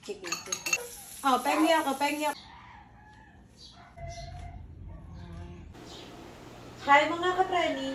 Sige, sige. Oh, pengi ako, pengi ako. Hi mga kapreni.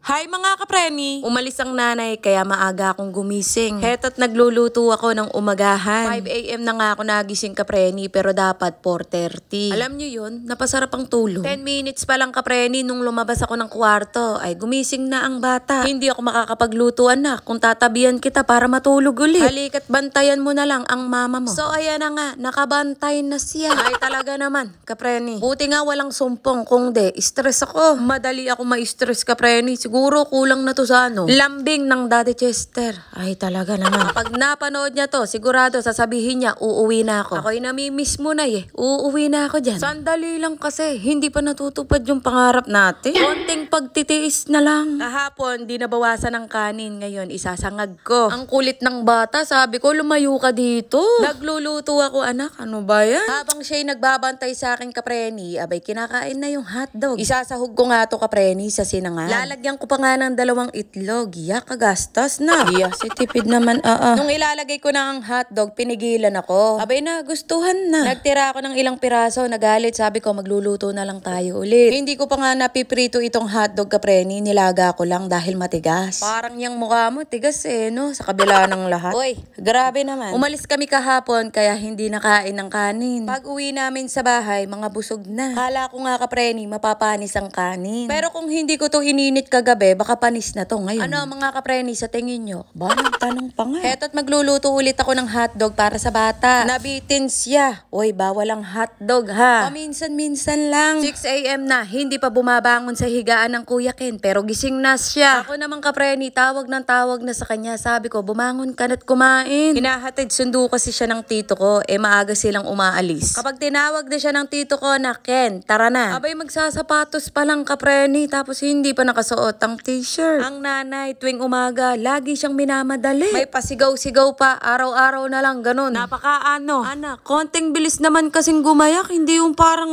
Hi mga kapreni! Umalis ang nanay kaya maaga akong gumising. Heto't nagluluto ako ng umagahan. 5 AM na nga ako nagising kapreni pero dapat 4:30. Alam nyo yun, napasarap ang tulog. 10 minutes pa lang kapreni nung lumabas ako ng kwarto ay gumising na ang bata. Hindi ako makakapagluto anak kung tatabihan kita para matulog ulit. Halika't bantayan mo na lang ang mama mo. So ayan na nga, nakabantay na siya. Ay talaga naman kapreni. Buti nga walang sumpong kung de, stress ako. Madali ako ma-stress kapreni. Siguro kulang na to sa lambing ng Daddy Chester. Ay talaga naman. Kapag napanood niya to, sigurado sasabihin niya, uuwi na ako. Ako'y namimiss mo na uuwi na ako dyan. Sandali lang kasi, hindi pa natutupad yung pangarap natin. Konting pagtitiis na lang. Kahapon, di nabawasan ng kanin. Ngayon, isasangag ko. Ang kulit ng bata, sabi ko, lumayo ka dito. Nagluluto ako anak, ano ba yan? Habang siya'y nagbabantay sa akin kapreni, abay kinakain na yung hotdog. Isasahog ko nga to kapreni sa sinangan. Lalagyan ko pa nga ng 2 itlog. Kagastos na. Si tipid naman. Nung ilalagay ko na ang hotdog, pinigilan ako. Abay na, gustuhan na. Nagtira ako ng ilang piraso, nagalit. Sabi ko, magluluto na lang tayo ulit. Hindi ko pa nga napiprito itong hotdog kapreni. Nilaga ko lang dahil matigas. Parang yung mukha mo, tigas no? Sa kabila ng lahat. Uy, grabe naman. Umalis kami kahapon, kaya hindi nakain ng kanin. Pag uwi namin sa bahay, mga busog na. Kala ko nga kapreni, mapapanis ang kanin. Pero kung hindi ko to ininit kagabi, baka panis na to ngayon. Ano mga kapreni sa tingin nyo? Ba, nagtanong pa nga. Heto't magluluto ulit ako ng hotdog para sa bata. Nabitin siya. Uy, bawal ang hotdog ha. Paminsan-minsan lang. 6 AM na, hindi pa bumabangon sa higaan ng Kuya Ken, pero gising na siya. Ako naman kapreni, tawag na sa kanya. Sabi ko, bumangon ka na't kumain. Hinahatid sundo kasi siya ng tito ko, maaga silang umaalis. Kapag tinawag na siya ng tito ko na, Ken, tara na. Abay magsasapatos pa lang kapreni, tapos hindi pa nakasuot ang t-shirt. Ang nanay, tuwing umaga, lagi siyang minamadali. May pasigaw-sigaw pa, araw-araw na lang, ganun. Anak, konting bilis naman kasing gumayak, hindi yung parang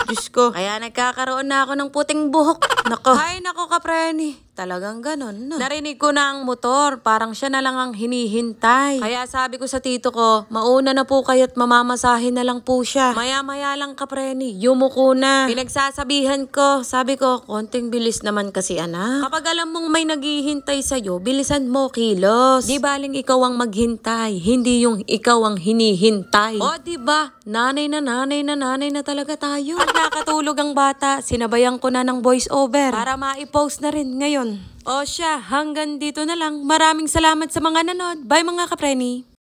Diyos ko. Kaya nagkakaroon na ako ng puting buhok. Nako. Ay, nako kapreni. Talagang ganon, no? Narinig ko na ang motor, parang siya na lang ang hinihintay. Kaya sabi ko sa tito ko, mauna na po kayo't mamamasahin na lang po siya. Maya-maya lang kapreni, yumuko na. Pinagsasabihan ko, sabi ko, konting bilis naman kasi anak. Kapag alam mong may naghihintay sa'yo, bilisan mo kilos. Di baling ikaw ang maghintay, hindi yung ikaw ang hinihintay. O diba, nanay na talaga tayo. Pag nakatulog ang bata, sinabayan ko na ng voice over para ma-post na rin ngayon. O siya, hanggang dito na lang. Maraming salamat sa mga nanood. Bye mga kapreni!